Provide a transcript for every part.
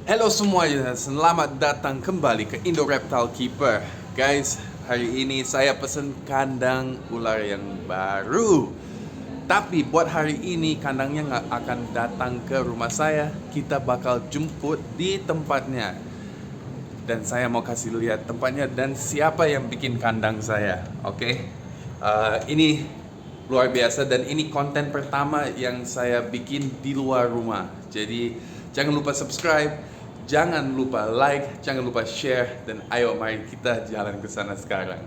Halo semuanya, selamat datang kembali ke Indo Reptile Keeper. Guys, hari ini saya pesen kandang ular yang baru. Tapi buat hari ini kandangnya nggak akan datang ke rumah saya. Kita bakal jemput di tempatnya. Dan saya mau kasih lihat tempatnya dan siapa yang bikin kandang saya. Oke. Ini luar biasa dan ini konten pertama yang saya bikin di luar rumah. Jadi jangan lupa subscribe, jangan lupa like, jangan lupa share, dan ayo mari kita jalan ke sana sekarang.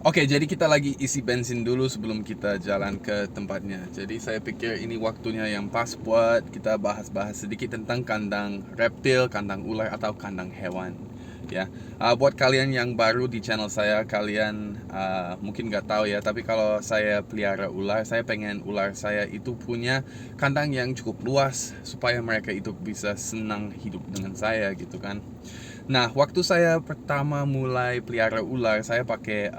Oke, jadi kita lagi isi bensin dulu sebelum kita jalan ke tempatnya. Jadi saya pikir ini waktunya yang pas buat kita bahas-bahas sedikit tentang kandang reptil, kandang ular, atau kandang hewan. Ya, buat kalian yang baru di channel saya, kalian mungkin nggak tahu ya. Tapi kalau saya pelihara ular, saya pengen ular saya itu punya kandang yang cukup luas supaya mereka itu bisa senang hidup dengan saya gitu kan. Nah, waktu saya pertama mulai pelihara ular, saya pakai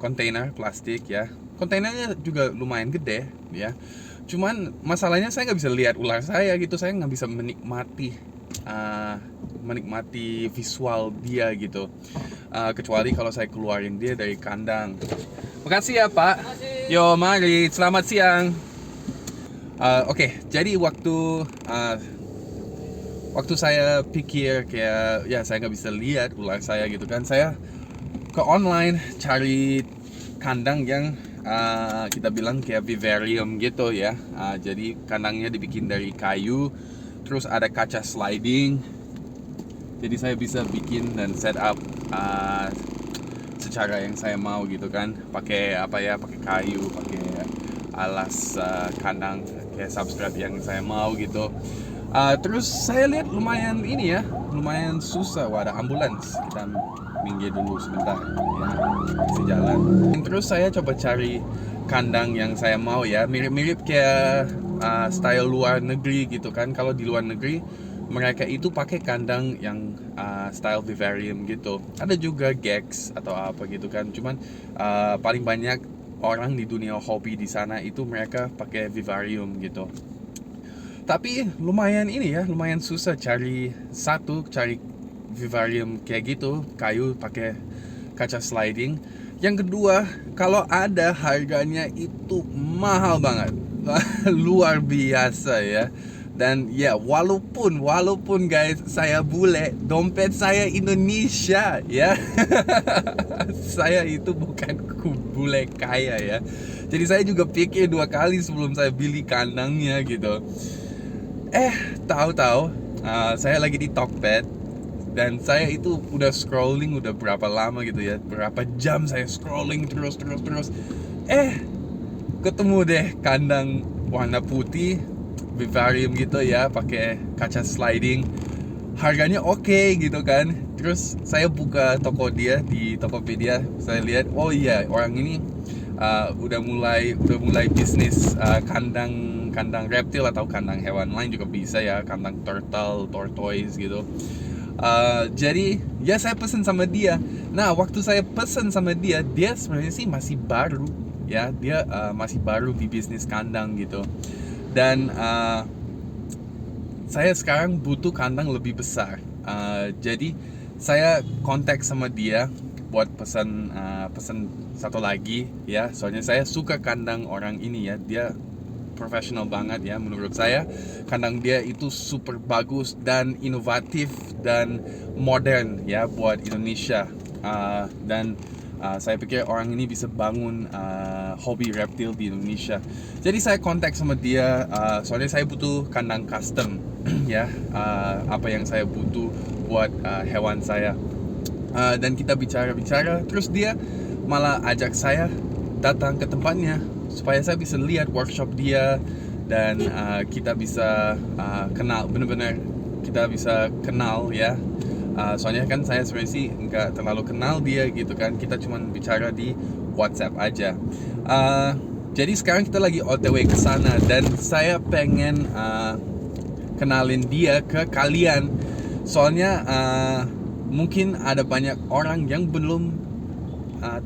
kontainer plastik ya. Kontainernya juga lumayan gede ya. Cuman masalahnya saya nggak bisa lihat ular saya gitu, saya nggak bisa menikmati visual dia gitu. Kecuali kalau saya keluarin dia dari kandang. Makasih ya Pak. Yo, mari. Selamat siang. Oke, jadi waktu saya pikir kayak ya saya nggak bisa lihat ular saya gitu kan, saya ke online cari kandang yang kita bilang kayak vivarium gitu ya. Jadi kandangnya dibikin dari kayu, terus ada kaca sliding, jadi saya bisa bikin dan set up secara yang saya mau gitu kan, pakai pakai kayu, pakai alas kandang kayak substrate yang saya mau gitu. Terus saya lihat lumayan susah. Wah, ada ambulans, kita minggir dulu sebentar ya, masih jalan. Terus saya coba cari kandang yang saya mau ya, mirip-mirip kayak style luar negeri gitu kan. Kalau di luar negeri mereka itu pakai kandang yang style vivarium gitu. Ada juga gex atau apa gitu kan. Cuman paling banyak orang di dunia hobi di sana itu mereka pakai vivarium gitu. Tapi lumayan susah cari vivarium kayak gitu, kayu pakai kaca sliding. Yang kedua, kalau ada harganya itu mahal banget. Luar biasa ya. Dan ya walaupun guys saya bule, dompet saya Indonesia ya. Saya itu bukan bule kaya ya. Jadi saya juga pikir dua kali sebelum saya beli kandangnya gitu. Tahu-tahu saya lagi di Tokped dan saya itu udah scrolling udah berapa lama gitu ya, berapa jam saya scrolling terus. Ketemu deh kandang warna putih vivarium gitu ya, pakai kaca sliding, harganya oke gitu kan. Terus saya buka toko dia di Tokopedia, saya lihat oh iya orang ini udah mulai bisnis kandang reptil atau kandang hewan lain juga bisa ya, kandang turtle, tortoise gitu. Jadi ya saya pesen sama dia. Nah, waktu saya pesen sama dia, dia sebenarnya sih masih baru ya, dia masih baru di bisnis kandang gitu. Dan saya sekarang butuh kandang lebih besar. Jadi saya kontak sama dia buat pesan satu lagi ya. Soalnya saya suka kandang orang ini ya. Dia profesional banget ya menurut saya. Kandang dia itu super bagus dan inovatif dan modern ya buat Indonesia. Dan saya pikir orang ini bisa bangun hobi reptil di Indonesia. Jadi saya kontak sama dia, soalnya saya butuh kandang custom ya, apa yang saya butuh buat hewan saya. Dan kita bicara-bicara, terus dia malah ajak saya datang ke tempatnya supaya saya bisa lihat workshop dia dan kita bisa kenal, benar-benar kita bisa kenal ya. Soalnya kan saya sebenarnya sih nggak terlalu kenal dia gitu kan, kita cuma bicara di WhatsApp aja. Jadi sekarang kita lagi OTW ke sana dan saya pengen kenalin dia ke kalian. Soalnya mungkin ada banyak orang yang belum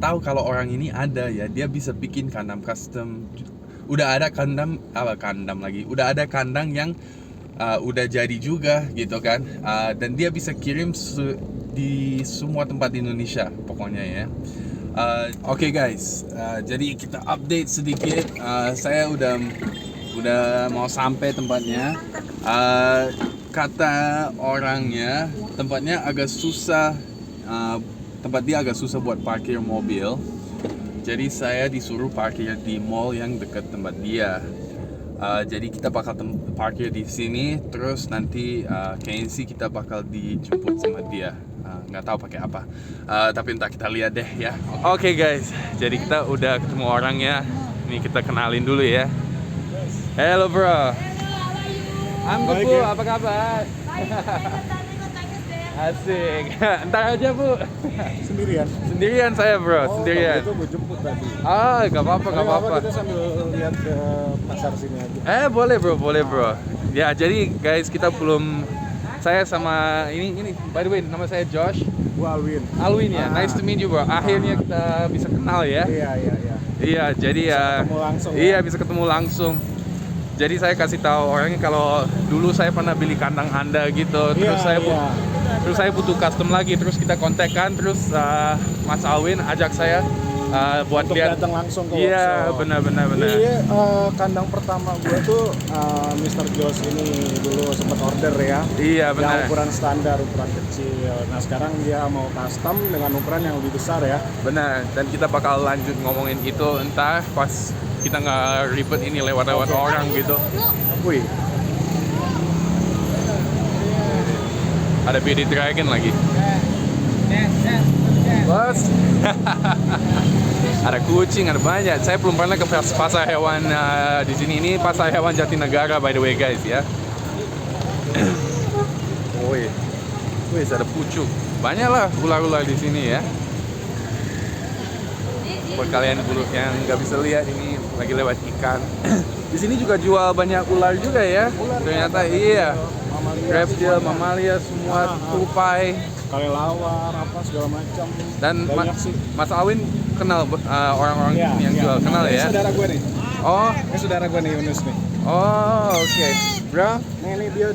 tahu kalau orang ini ada ya. Dia bisa bikin kandang custom. Udah ada kandang yang udah jadi juga gitu kan. Dan dia bisa kirim di semua tempat di Indonesia pokoknya ya. Oke guys, jadi kita update sedikit. Saya udah mau sampai tempatnya. Kata orangnya tempatnya agak susah. Tempat dia agak susah buat parkir mobil. Jadi saya disuruh parkir di mall yang dekat tempat dia. Jadi kita bakal parkir di sini, terus nanti kayaknya sih kita bakal dijemput sama dia. Nggak tahu pakai apa, tapi entar kita lihat deh ya. Oke guys, jadi kita udah ketemu orangnya. Ini kita kenalin dulu ya. Hello bro. I'm good bu, apa kabar? Asik. Entar aja bu. Sendirian saya bro, sendirian. Itu gue jemput tadi. Gak apa-apa. Kita sambil lihat ke pasar sini aja. Boleh bro. Ya jadi guys, kita belum, saya sama ini by the way nama saya Josh. Gua Alwin ya. Nice to meet you bro. Akhirnya kita bisa kenal ya. Iya, jadi ya. Ketemu langsung, iya, bisa ketemu langsung. Jadi saya kasih tahu orangnya kalau dulu saya pernah beli kandang Anda gitu. Terus saya butuh custom lagi. Terus kita kontak kan. Terus Mas Alwin ajak saya buat untuk lihat. datang langsung ke Iya, workshop. benar. Iya, kandang pertama gue tuh Mr. Josh ini dulu sempat order ya. Iya, benar. Yang ukuran standar, ukuran kecil. Nah sekarang dia mau custom dengan ukuran yang lebih besar ya. Benar. Dan kita bakal lanjut ngomongin itu entar pas kita nggak ribet ini lewat-lewat orang gitu. Wih. Ada BD Dragon lagi. Bos. Ada kucing, ada banyak. Saya belum pernah ke pasar hewan di sini. Ini pasar hewan Jatinegara by the way guys ya. Wih, ada pucuk. Banyak lah ular-ular di sini ya. Buat kalian buruk yang nggak bisa lihat, ini lagi lewat ikan. Di sini juga jual banyak ular juga ya. Ternyata iya. Reptil, mamalia, semua tupai. Kelelawar, apa segala macam. Dan sih. Mas Alwin kenal orang-orang yang jual, kenal Ini ya? saudara gue nih. Oh, Ini saudara gue nih, Yunus nih. oh oke. Bro, Nah ini dia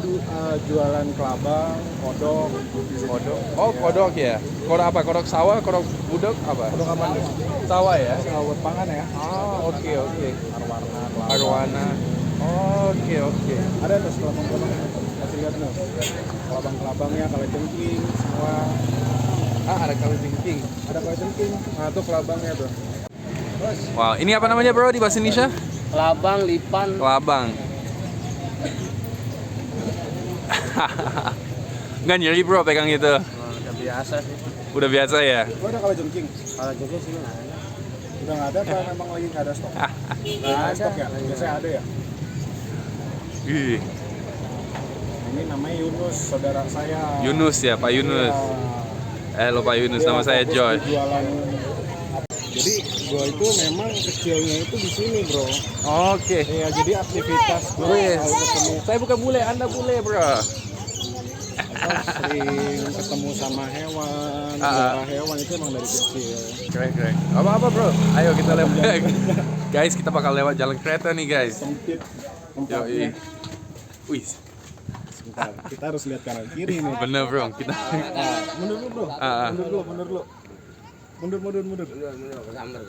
jualan kelabang, kodok. oh kodok ya? Kodok apa? Kodok sawah, kodok budok apa? Kodok apa nih? Sawah ya? Buat pangan ya. Oh, oke. Arwana, kelabang. Arwana. Oke. Ada tuh kelabang-kelabang. Kasih lihat nih. Kelabang-kelabangnya, kalajengking, semua. Ada kalajengking. Ada kalajengking. Nah tuh kelabangnya tuh. Terus. Wow, ini apa namanya bro di bahasa Indonesia? Kelabang, lipan. Kelabang. Nggak nyeri bro pegang gitu? Udah biasa sih. Udah biasa ya? Oh ada kalajengking. Kalau juga sih nggak ada. Udah nggak ada apa memang lagi nggak ada stok? Nggak ada stok ya? Biasanya ada ya? Ih, Ini namanya Yunus, saudara saya. Yunus ya, Pak Yunus. Iya. Pak Yunus, nama saya fokus Josh. di jualan. Jadi gua itu memang kecilnya itu di sini bro. Oke. Iya jadi aktivitas gua kalau ketemu Saya bukan bule, Anda bule bro. sering ketemu sama hewan, melihara hewan itu emang dari kecil. Keren. Apa bro? Ayo kita lewat. Guys, kita bakal lewat jalan kereta nih guys. Sempit tempatnya. Wih, Sebentar, kita harus lihat kanan kiri nih. bener bro. Kita. Mundur dulu bro. Mundur dulu. Mundur. Kesambar.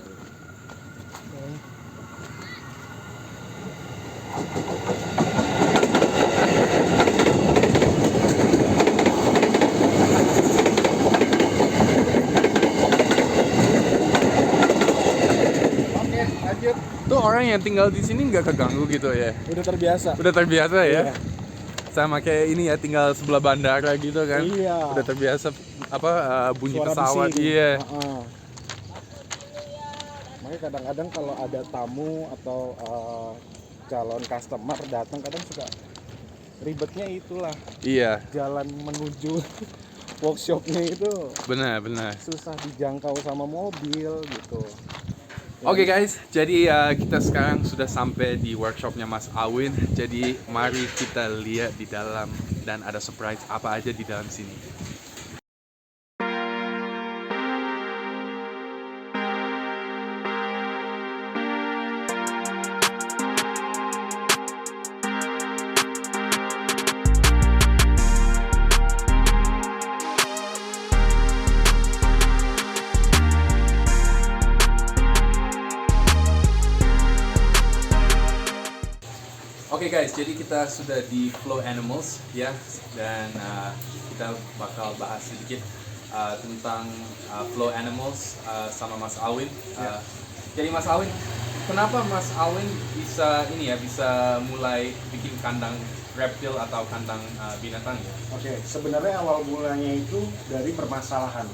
Oke, lanjut. Tuh orang yang tinggal di sini nggak keganggu gitu ya? Udah terbiasa. Udah terbiasa ya? Iya. Sama kayak ini ya, tinggal sebelah bandara gitu kan? Iya. Udah terbiasa bunyi Suara pesawat. bising. Iya. Makanya kadang-kadang kalau ada tamu atau calon customer datang kadang suka ribetnya itulah Iya, jalan menuju workshopnya itu benar. susah dijangkau sama mobil gitu. Oke guys, jadi kita sekarang sudah sampai di workshopnya Mas Alwin. Jadi mari kita lihat di dalam dan ada surprise apa aja di dalam sini. Oke guys, jadi kita sudah di Flow Animals ya, dan kita bakal bahas sedikit tentang Flow Animals sama Mas Alwin. Jadi Mas Alwin, kenapa Mas Alwin bisa mulai bikin kandang reptil atau kandang binatang ya? Oke, sebenarnya awal mulanya itu dari permasalahan.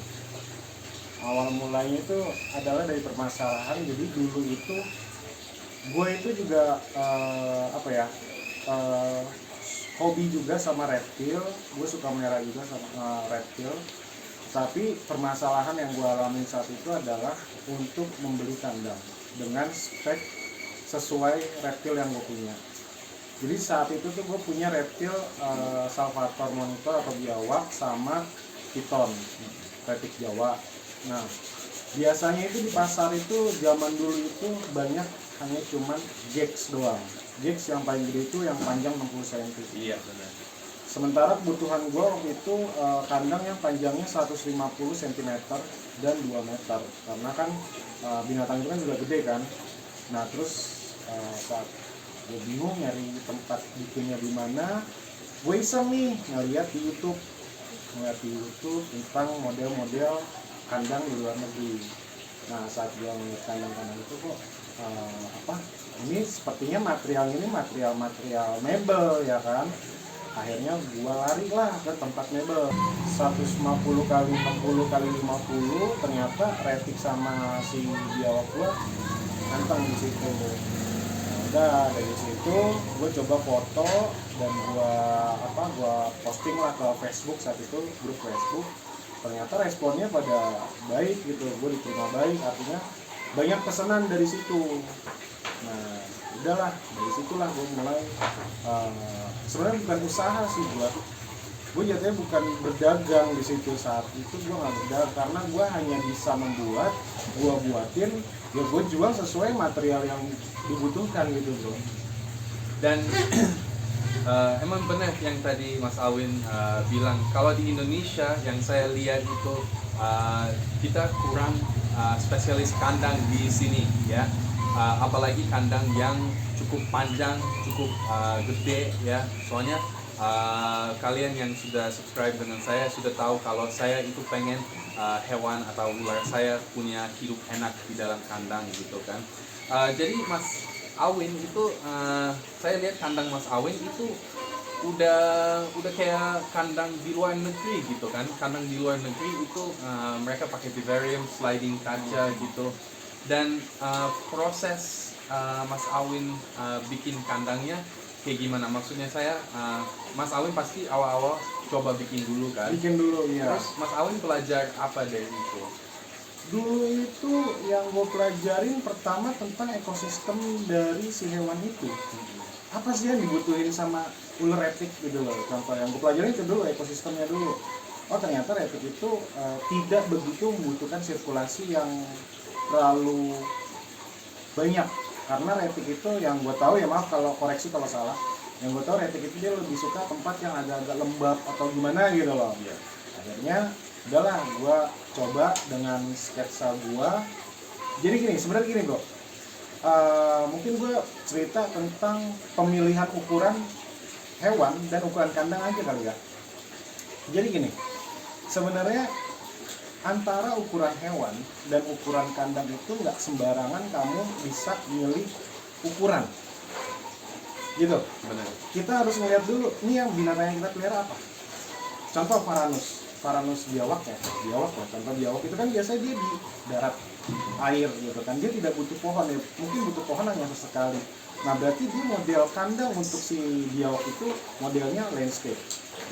Awal mulanya itu adalah dari permasalahan. Jadi dulu itu gue itu juga hobi juga sama reptil. Gue suka melihara juga sama reptil. Tapi permasalahan yang gue alami saat itu adalah untuk membeli kandang dengan spek sesuai reptil yang gue punya. Jadi saat itu tuh gue punya reptil salvator monitor atau biawak sama piton, retik Jawa. Nah, biasanya itu di pasar itu zaman dulu itu banyak hanya cuman Gex doang. Gex yang paling gede itu yang panjang 60 cm. Iya benar. Sementara kebutuhan gue waktu itu kandang yang panjangnya 150 cm dan 2 meter. Karena kan binatang itu kan juga gede kan. Nah terus saat gue bingung nyari tempat bikinnya di mana, gue iseng nih ngeliat di YouTube tentang model-model kandang di luar negeri. Nah saat gue ngeliat kandang-kandang itu kok ini sepertinya material mebel ya kan. Akhirnya gua lari lah ke tempat mebel 150 kali 60 kali 50, ternyata retik sama si biawak gua ganteng di situ. Udah dari situ gua coba foto dan gua posting lah ke Facebook saat itu, grup Facebook. Ternyata responnya pada baik gitu, gua diterima baik, artinya banyak pesanan dari situ. Nah udahlah dari situlah gue mulai sebenarnya bukan usaha sih gue jatuhnya bukan berdagang di situ. Saat itu gue nggak berdagang karena gue hanya bisa membuat, gue buatin ya gue jual sesuai material yang dibutuhkan gitu bro. Dan emang benar yang tadi Mas Alwin bilang, kalau di Indonesia yang saya lihat itu kita kurang spesialis kandang di sini ya. Apalagi kandang yang cukup panjang, cukup gede ya. Soalnya kalian yang sudah subscribe dengan saya sudah tahu kalau saya itu pengen hewan atau ular saya punya hidup enak di dalam kandang gitu kan. Jadi Mas Alwin itu saya lihat kandang Mas Alwin itu udah kayak kandang di luar negeri gitu kan. Kandang di luar negeri itu mereka pakai vivarium, sliding kaca gitu. Dan proses Mas Alwin bikin kandangnya kayak gimana? Maksudnya saya, Mas Alwin pasti awal-awal coba bikin dulu kan? Bikin dulu ya. Terus Mas Alwin belajar apa dari itu? Dulu itu yang gue pelajarin pertama tentang ekosistem dari si hewan itu. Apa sih yang dibutuhin sama ular retik gitu loh. Contoh yang gue pelajarin itu dulu, ekosistemnya dulu. Oh ternyata retik itu tidak begitu membutuhkan sirkulasi yang terlalu banyak, karena retik itu yang gue tahu ya, maaf kalau koreksi kalau salah, yang gue tahu retik itu dia lebih suka tempat yang agak-agak lembab atau gimana gitu loh. Akhirnya udahlah gue coba dengan sketsa gue. Jadi sebenarnya gini bro, mungkin gue cerita tentang pemilihan ukuran hewan dan ukuran kandang aja kali ya. Jadi gini, sebenarnya antara ukuran hewan dan ukuran kandang itu nggak sembarangan kamu bisa milih ukuran gitu. Benar. Kita harus ngeliat dulu ini yang binatang yang kita pelihara apa. Contoh Varanus biawak ya. Contoh biawak itu kan biasanya dia di darat air gitu kan, dia tidak butuh pohon ya, mungkin butuh pohon hanya sesekali. Nah berarti dia model kandang untuk si biawak itu modelnya landscape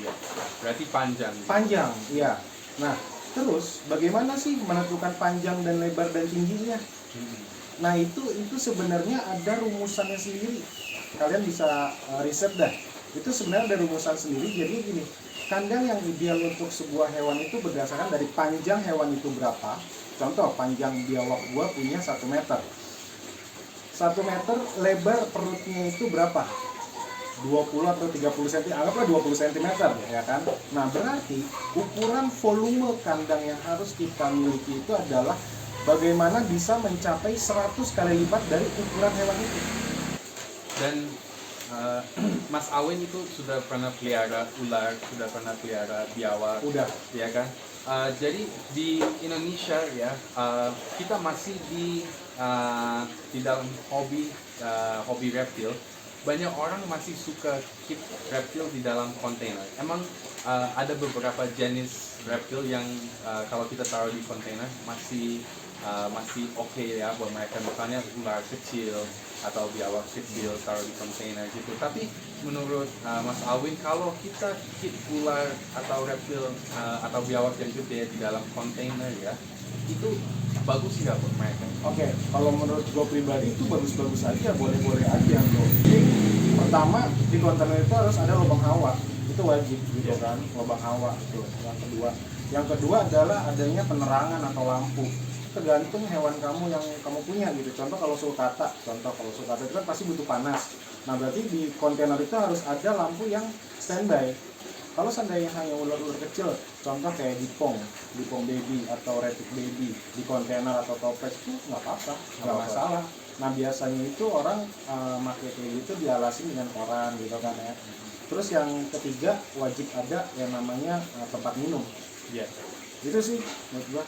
Ya. Berarti panjang. panjang iya. Nah terus bagaimana sih menentukan panjang dan lebar dan tingginya? Nah itu sebenarnya ada rumusannya sendiri. Kalian bisa riset dah. Itu sebenarnya ada rumusan sendiri. Jadi gini, kandang yang ideal untuk sebuah hewan itu berdasarkan dari panjang hewan itu berapa. Contoh panjang biawak gua punya 1 meter. 1 meter, lebar perutnya itu berapa? 20 atau 30 cm, anggaplah 20 cm ya kan. Nah berarti ukuran volume kandang yang harus kita miliki itu adalah bagaimana bisa mencapai 100 kali lipat dari ukuran hewan itu. Dan Mas Awin itu sudah pernah pelihara ular, sudah pernah pelihara biawak, Udah. ya kan? Jadi di Indonesia ya, kita masih di dalam hobi reptil. Banyak orang masih suka keep reptil di dalam kontainer. Emang ada beberapa jenis reptil yang kalau kita taruh di kontainer masih oke ya buat mereka, misalnya ular kecil atau biawak kecil taruh di kontainer gitu. Tapi menurut Mas Alwin, kalau kita keep ular atau reptil atau biawak yang gede di dalam kontainer ya, itu bagus nggak buat mereka? Oke, kalau menurut gue pribadi itu bagus-bagus aja, boleh-boleh aja bro. Jadi pertama di kontainer itu harus ada lubang hawa, itu wajib gitu kan, lubang hawa itu. Yang kedua adalah adanya penerangan atau lampu. Tergantung hewan kamu yang kamu punya gitu. Contoh kalau sulcata itu kan pasti butuh panas. Nah berarti di kontainer itu harus ada lampu yang standby. Kalau seandainya hanya ular-ular kecil, contoh kayak dipong baby atau retic baby di kontainer atau toples itu nggak apa-apa, nggak masalah. Nah biasanya itu orang pakai kayak gitu dialasin dengan koran gitu kan ya. Terus yang ketiga wajib ada yang namanya tempat minum. Iya. Itu sih menurut gua.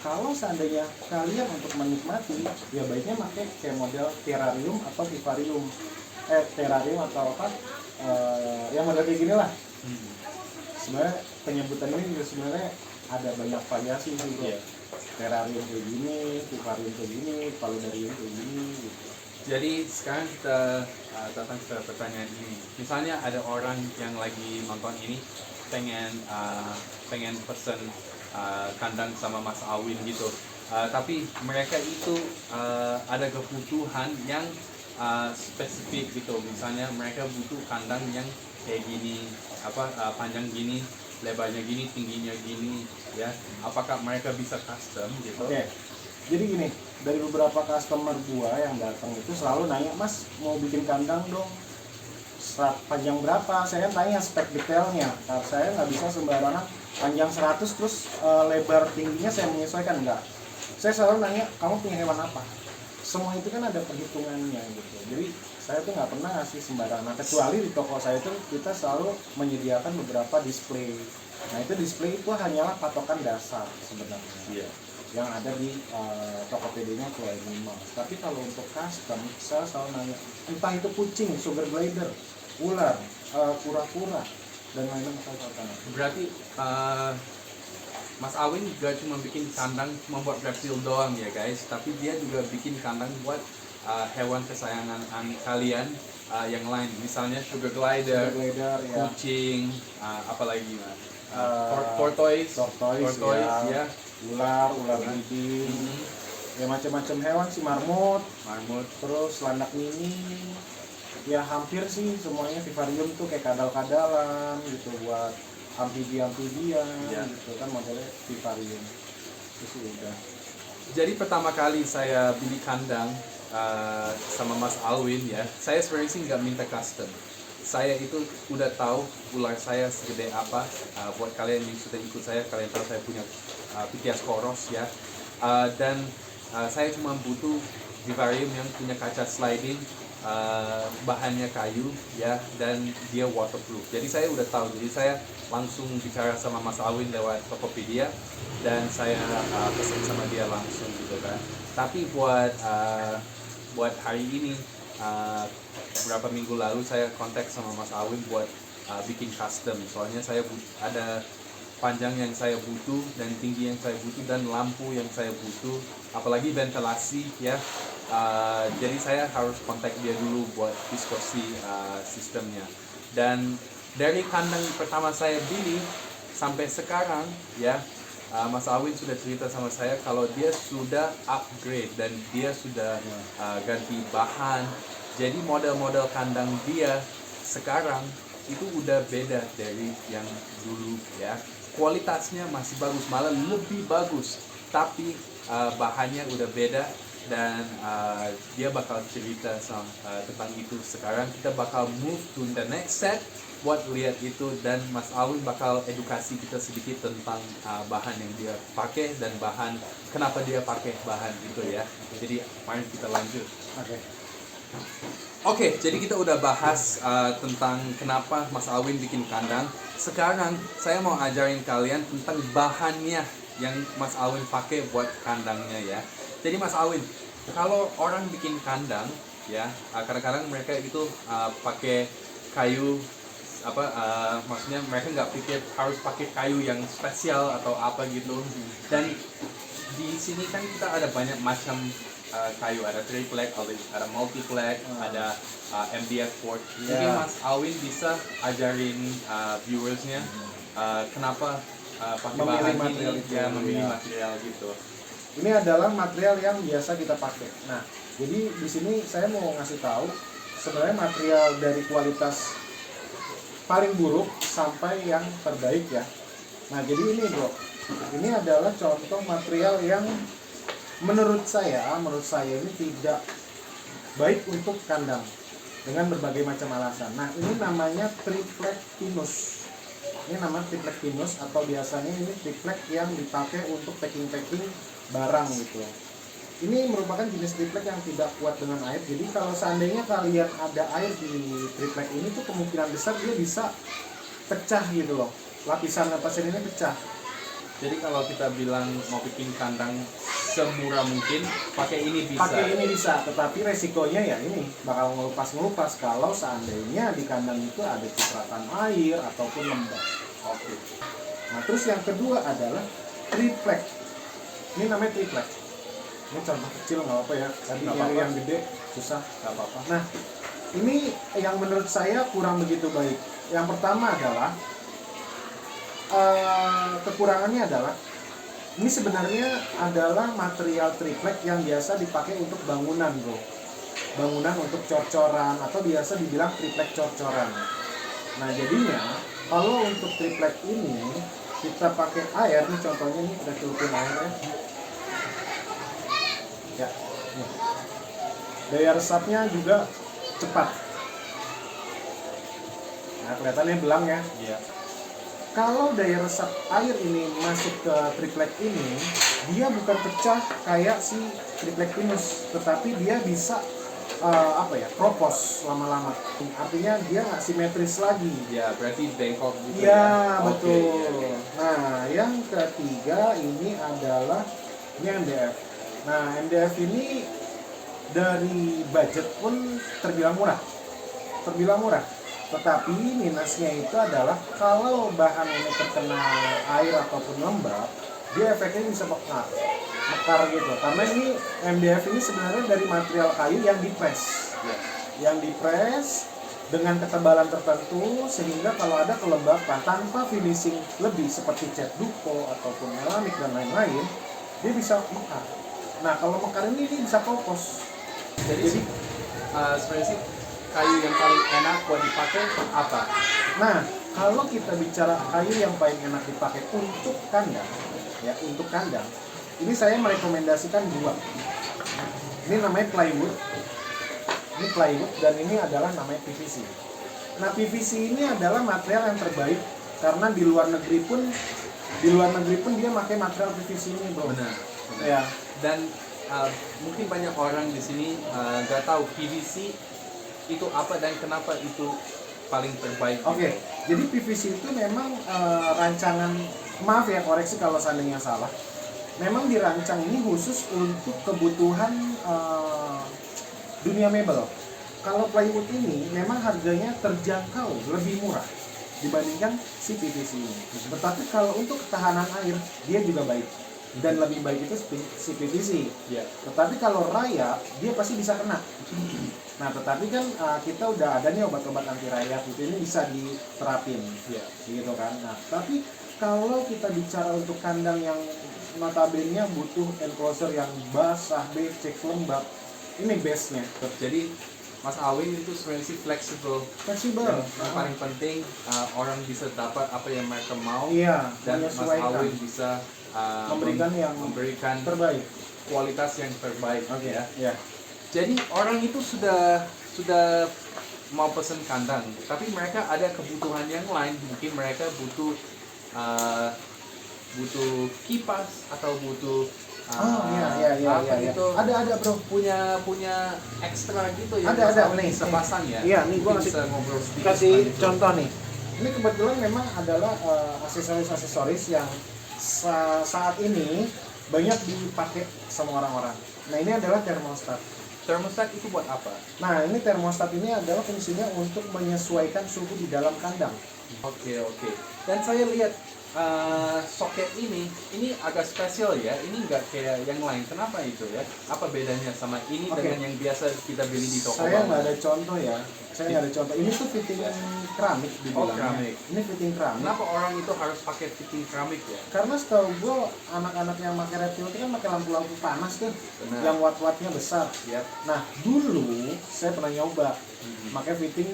Kalau seandainya kalian untuk menikmati, ya baiknya pakai kayak model terrarium atau vivarium. Terrarium atau apa? Yang model kayak gini lah. Sebenarnya penyebutan ini juga sebenarnya ada banyak variasi sih bro. Terrarium kayak gini, vivarium kayak gini, paludarium kayak gini gitu. Jadi sekarang kita datang ke pertanyaan ini. Misalnya ada orang yang lagi nonton ini pengen pesen kandang sama Mas Awin gitu. Tapi mereka itu ada kebutuhan yang spesifik gitu. Misalnya mereka butuh kandang yang kayak gini, panjang gini, lebarnya gini, tingginya gini, ya. Apakah mereka bisa custom gitu? Oke. Jadi gini, dari beberapa customer gua yang datang itu selalu nanya, Mas mau bikin kandang dong, panjang berapa? Saya tanya spek detailnya. Nah, saya nggak bisa sembarangan panjang 100 terus lebar tingginya saya menyesuaikan, enggak. Saya selalu nanya, kamu punya hewan apa? Semua itu kan ada perhitungannya gitu. Jadi saya tuh nggak pernah ngasih sembarangan. Nah, kecuali di toko saya itu kita selalu menyediakan beberapa display. Nah itu display itu hanyalah patokan dasar sebenarnya. Iya. Yang ada di Tokopedia-nya Full Animals. Tapi kalau untuk custom, saya selalu nanya, entah itu kucing, sugar glider, ular, kura-kura, dan lain-lain macam-macam. Berarti Mas Awin gak cuma bikin kandang membuat reptil doang ya guys, tapi dia juga bikin kandang buat hewan kesayangan kalian yang lain, misalnya sugar glider, ya. kucing, apalagi mas, tortoise, ya. ular bibir, ya macam-macam hewan sih, marmut, terus landak mini, ya hampir sih semuanya. Vivarium tuh kayak kadal-kadalan gitu buat amfibi-amfibian gitu kan, modelnya vivarium. Terus udah. Jadi pertama kali saya beli kandang sama Mas Alwin ya, saya sebenarnya sih nggak minta custom. Saya itu udah tahu ular saya segede apa. Buat kalian yang sudah ikut saya, kalian tahu saya punya Pythias coros ya. Dan saya cuma butuh vivarium yang punya kaca sliding, bahannya kayu ya, dan dia waterproof. Jadi saya udah tahu. Jadi saya langsung bicara sama Mas Alwin lewat Tokopedia dan saya pesan sama dia langsung gitu kan. Tapi buat hari ini, beberapa minggu lalu saya kontak sama Mas Alwin buat bikin custom. Soalnya saya ada panjang yang saya butuh dan tinggi yang saya butuh dan lampu yang saya butuh, apalagi ventilasi ya. Jadi saya harus kontak dia dulu buat diskusi sistemnya. Dan dari kandang pertama saya beli sampai sekarang ya, Mas Alwin sudah cerita sama saya kalau dia sudah upgrade dan dia sudah ganti bahan. Jadi model-model kandang dia sekarang itu udah beda dari yang dulu ya. Kualitasnya masih bagus, malah lebih bagus, tapi bahannya udah beda. Dan dia bakal cerita tentang itu. Sekarang kita bakal move to the next set buat lihat itu, dan Mas Alwin bakal edukasi kita sedikit tentang bahan yang dia pakai dan kenapa dia pakai bahan itu ya. Jadi mari kita lanjut. Oke. Oke, jadi kita udah bahas tentang kenapa Mas Alwin bikin kandang. Sekarang saya mau ajarin kalian tentang bahannya yang Mas Alwin pakai buat kandangnya ya. Jadi Mas Alwin, kalau orang bikin kandang ya, kadang-kadang mereka itu pakai kayu maksudnya mereka nggak pikir harus pakai kayu yang spesial atau apa gitu. Dan di sini kan kita ada banyak macam kayu, ada triplek, ada multiplex, ada MDF board. Mungkin Yeah. Mas Alwin bisa ajarin viewersnya kenapa pakai Memilih bahan material ini, itu. ya memilih Ya. material gitu. Ini adalah material yang biasa kita pakai. Nah, jadi di sini saya mau ngasih tahu sebenarnya material dari kualitas paling buruk sampai yang terbaik ya. Nah, jadi ini bro, ini adalah contoh material yang menurut saya ini tidak baik untuk kandang dengan berbagai macam alasan. Nah, ini namanya triplek pinus. Ini namanya triplek pinus atau biasanya ini triplek yang dipakai untuk packing barang gitu. Ini merupakan jenis triplek yang tidak kuat dengan air. Jadi kalau seandainya kalian ada air di triplek ini tuh kemungkinan besar dia bisa pecah gitu loh. Lapisan ini pecah. Jadi kalau kita bilang mau bikin kandang semurah mungkin, pakai ini bisa. Pakai ini bisa, tetapi resikonya ya ini bakal ngelupas kalau seandainya di kandang itu ada cipratan air ataupun lembab. Oke. Nah, terus yang kedua adalah triplek. Ini namanya triplek. Ini contoh kecil nggak apa-apa ya. Tadi Nggak nyari apa-apa. yang gede susah. Nggak apa-apa. Nah, ini yang menurut saya kurang begitu baik. Yang pertama adalah kekurangannya adalah ini sebenarnya adalah material triplek yang biasa dipakai untuk bangunan bro, bangunan untuk cor-coran atau biasa dibilang triplek cor-coran. Nah jadinya kalau untuk triplek ini kita pakai air, nih contohnya nih udah celupin air ya, nih. Daya resapnya juga cepat. Nah kelihatannya belang ya. Iya. Kalau daya resap air ini masuk ke triplek ini, dia bukan pecah kayak si triplek pinus, tetapi dia bisa kropos lama-lama. Artinya dia nggak simetris lagi. Ya, berarti bengkok gitu Iya, ya. Oke, betul. iya. Nah, yang ketiga ini adalah ini MDF. Nah, MDF ini dari budget pun terbilang murah. Terbilang murah. Tetapi minusnya itu adalah kalau bahan ini terkena air ataupun lembab, dia efeknya bisa mekar gitu. Karena ini MDF ini sebenarnya dari material kayu yang dipres. Iya. Yang dipres dengan ketebalan tertentu sehingga kalau ada kelembapan tanpa finishing lebih seperti cat dupo ataupun melamik dan lain-lain, dia bisa mekar. Nah, kalau mekar ini bisa kopos. Jadi sebenarnya sih kayu yang paling enak buat dipakai apa? Nah, kalau kita bicara kayu yang paling enak dipakai untuk kandang, ya untuk kandang, ini saya merekomendasikan dua. Ini namanya plywood, ini plywood dan ini adalah namanya PVC. Nah, PVC ini adalah material yang terbaik karena di luar negeri pun dia pakai material PVC ini, bro. Benar. Ya. Dan mungkin banyak orang di sini nggak tahu PVC itu apa dan kenapa itu paling terbaik. Oke, jadi PVC itu memang rancangan, maaf ya koreksi kalau seandainya salah. Memang dirancang ini khusus untuk kebutuhan dunia mebel. Kalau plywood ini memang harganya terjangkau, lebih murah dibandingkan si PVC ini. Tetapi kalau untuk ketahanan air dia juga baik dan lebih baik itu si PVC. Ya. Tetapi kalau rayap dia pasti bisa kena. Nah, tetapi kan kita udah ada nih obat-obat anti rayap itu ini bisa diterapin, Ya. gitu kan. Nah, tapi kalau kita bicara untuk kandang yang notabene butuh enclosure yang basah, becek, lembab, ini base-nya. Jadi Mas Alwin itu sebenarnya sih fleksibel. Fleksibel. Yang paling penting orang bisa dapat apa yang mereka mau. Iya, Dan Mas menyesuaikan. Alwin bisa memberikan terbaik. kualitas yang terbaik. Oke, Ya. ya. Jadi orang itu sudah mau pesen kandang, tapi mereka ada kebutuhan yang lain. Mungkin mereka butuh kipas atau butuh Oh iya apa iya. itu? Ada bro. Punya ekstra gitu ya. Ada Mas Alwin nih. bisa pasang ya. Iya nih gua Mungkin bisa ngobrol sedikit kasih tentang itu. contoh nih. Ini kebetulan memang adalah aksesoris yang saat ini banyak dipakai sama orang-orang. Nah ini adalah termostat. Thermostat itu buat apa? Nah ini termostat ini adalah fungsinya untuk menyesuaikan suhu di dalam kandang. Oke. Dan saya lihat soket ini agak spesial ya. Ini nggak kayak yang lain. Kenapa itu ya? Apa bedanya sama ini Oke. dengan yang biasa kita beli di toko? Saya nggak bangunan? ada contoh ya. Saya nggak ada contoh. Ini tuh fitting keramik dibilangnya. keramik. Ini fitting keramik. Kenapa orang itu harus pakai fitting keramik ya? Karena setahu gue anak-anak yang pakai reptil itu kan pakai lampu-lampu panas tuh, Benar. yang watt-wattnya besar. Yap. Nah dulu saya pernah nyoba pakai fitting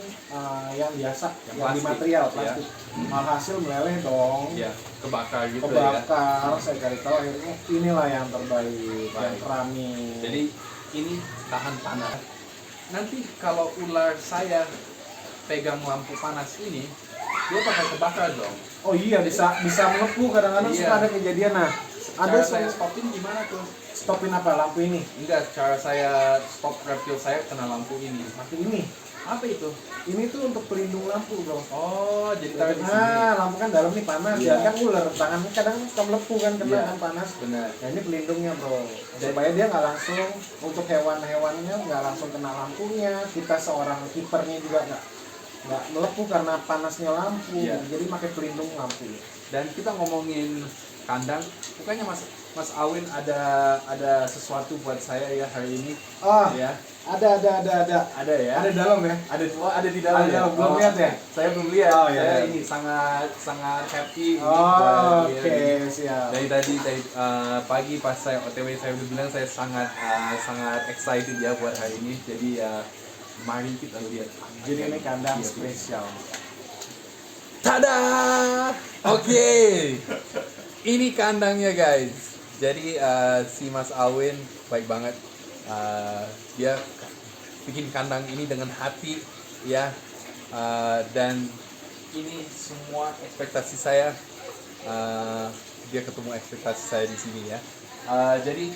yang biasa, Yang yang di plastik, material ya. plastik. Alhasil meleleh dong, Ya, kebakar gitu ya. kebakar. Saya cari tahu akhirnya inilah yang terbaik, yang Baik. keramik. Jadi ini tahan panas. Nanti kalau ular saya pegang lampu panas ini, dia bakal kebakar dong. oh iya bisa melepuh kadang-kadang Iya. suka ada kejadian. Nah ada Cara saya stopin gimana tuh? stopin apa lampu ini, Enggak, cara saya stop reptil saya kena lampu ini. mati ini. Apa itu? Ini tuh untuk pelindung lampu bro. Oh, jadi taruh di sini. Nah, lampu kan dalam nih panas Iya. ya kan ular, tangan kadang suka melepuh kan kena Iya. kan panas. Benar. Nah ini pelindungnya bro, supaya dia nggak langsung untuk hewan-hewannya nggak langsung kena lampunya. Kita seorang kipernya juga nggak melepuh karena panasnya lampu. Iya. Jadi pakai pelindung lampu. Dan kita ngomongin kandang, bukannya Mas Awin ada sesuatu buat saya ya hari ini? Oh Ya, ada ada ya. ada dalam ya. Ada di dalam Ada, ya. belum lihat ya? Saya belum lihat. Oh, iya, Saya iya. ini sangat happy. ini Oh buat oke dia. siap. Dari pagi pas saya OTW saya udah bilang saya sangat excited ya buat hari ini. Jadi mari kita lihat. Jadi ini kandang Iya. spesial. Tada! Oke. Ini kandangnya guys. Jadi si Mas Alwin baik banget. Dia bikin kandang ini dengan hati ya. Dan ini semua ekspektasi saya. Dia ketemu ekspektasi saya di sini ya. Jadi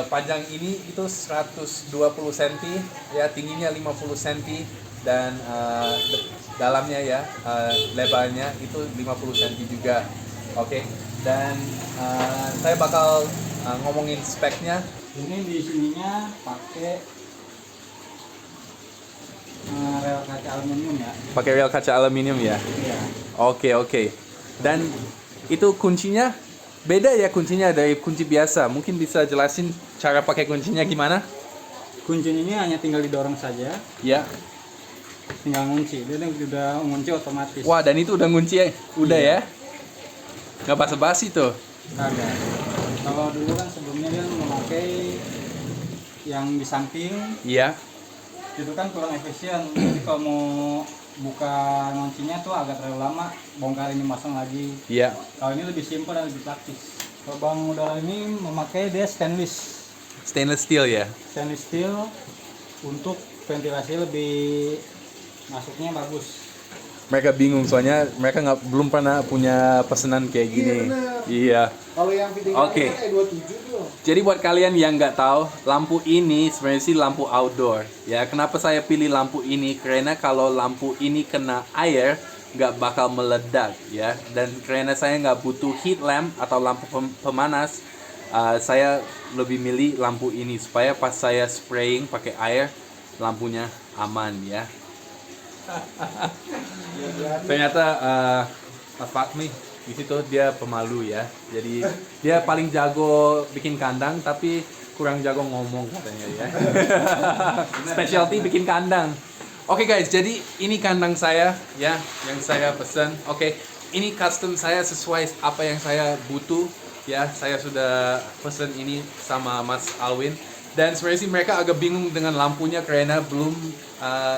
panjang ini itu 120 cm ya, tingginya 50 cm dan dalamnya ya lebarnya itu 50 cm juga. Oke. Dan saya bakal ngomongin speknya. Ini di sininya pakai rel kaca aluminium ya. Pakai rel kaca aluminium ya. Iya. Oke. Dan itu kuncinya beda ya, kuncinya dari kunci biasa. Mungkin bisa jelasin cara pakai kuncinya gimana? Kuncinya ini hanya tinggal didorong saja, Ya. tinggal ngunci. Dia udah ngunci otomatis. Wah, dan itu udah kunci ya? Udah Iya. ya? Nggak basa-basi tuh. Ada. Kalau dulu kan sebelumnya dia memakai yang di samping, Iya. itu kan kurang efisien. Jadi kalau mau buka nguncinya tuh agak terlalu lama, bongkar ini masang lagi. Iya. Kalau ini lebih simpel dan lebih praktis. Lubang udara ini memakai dia stainless Stainless steel ya. steel untuk ventilasi lebih masuknya bagus. Mereka bingung soalnya mereka belum pernah punya pesanan kayak gini. Iya, bener. Iya. Kalau yang fitting Oke. kayak 27 tuh. Jadi buat kalian yang nggak tahu, lampu ini sebenarnya sih lampu outdoor. Ya, kenapa saya pilih lampu ini? Karena kalau lampu ini kena air, nggak bakal meledak ya. Dan karena saya nggak butuh heat lamp atau lampu pemanas, saya lebih milih lampu ini supaya pas saya spraying pakai air, lampunya aman ya. Ternyata Mas Fatmi di situ dia pemalu ya. Jadi dia paling jago bikin kandang tapi kurang jago ngomong katanya ya. Specialty bikin kandang. Oke guys, jadi ini kandang saya ya yang saya pesan. Oke, ini custom saya sesuai apa yang saya butuh ya. Saya sudah pesan ini sama Mas Alwin. Dan sebenarnya sih mereka agak bingung dengan lampunya karena belum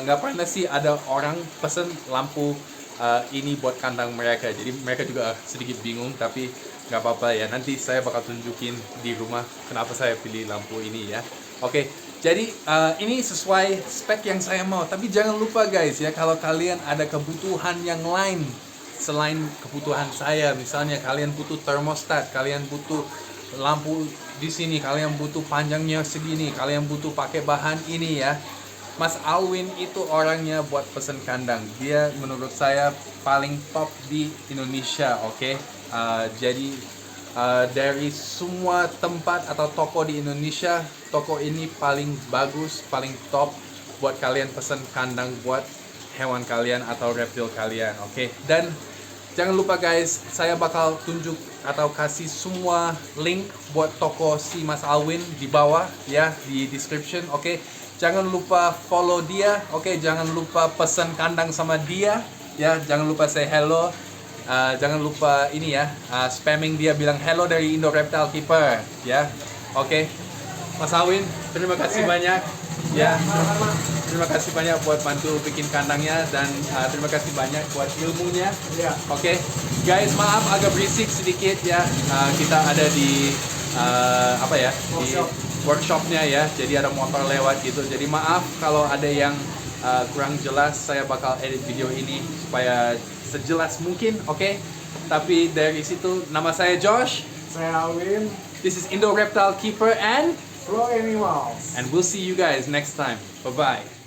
nggak pernah sih ada orang pesen lampu ini buat kandang mereka. Jadi mereka juga sedikit bingung, tapi nggak apa-apa ya. Nanti saya bakal tunjukin di rumah kenapa saya pilih lampu ini ya. Oke, jadi ini sesuai spek yang saya mau. Tapi jangan lupa guys ya, kalau kalian ada kebutuhan yang lain selain kebutuhan saya, misalnya kalian butuh thermostat, kalian butuh lampu di sini, kalian butuh panjangnya segini, kalian butuh pakai bahan ini ya. Mas Alwin itu orangnya buat pesen kandang. Dia menurut saya paling top di Indonesia, oke? Jadi dari semua tempat atau toko di Indonesia, toko ini paling bagus, paling top buat kalian pesen kandang buat hewan kalian atau reptil kalian, oke? Dan jangan lupa guys, saya bakal tunjuk atau kasih semua link buat toko si Mas Alwin di bawah ya, di description, oke? Jangan lupa follow dia, oke? Jangan lupa pesan kandang sama dia, ya. Jangan lupa say hello. Jangan lupa ini ya, spamming dia bilang hello dari Indo Reptile Keeper, ya. Oke. Mas Alwin, terima kasih banyak. Ya, terima kasih banyak buat bantu bikin kandangnya dan terima kasih banyak buat ilmunya. Iya. Oke, guys, maaf agak berisik sedikit ya. Kita ada di apa ya? Di workshopnya ya. Jadi ada motor lewat gitu. Jadi maaf kalau ada yang kurang jelas. Saya bakal edit video ini supaya sejelas mungkin. Oke. Tapi dari situ nama saya Josh. Saya Alwin, This is Indo Reptile Keeper and Flow Animals. we'll see you guys next time. Bye bye.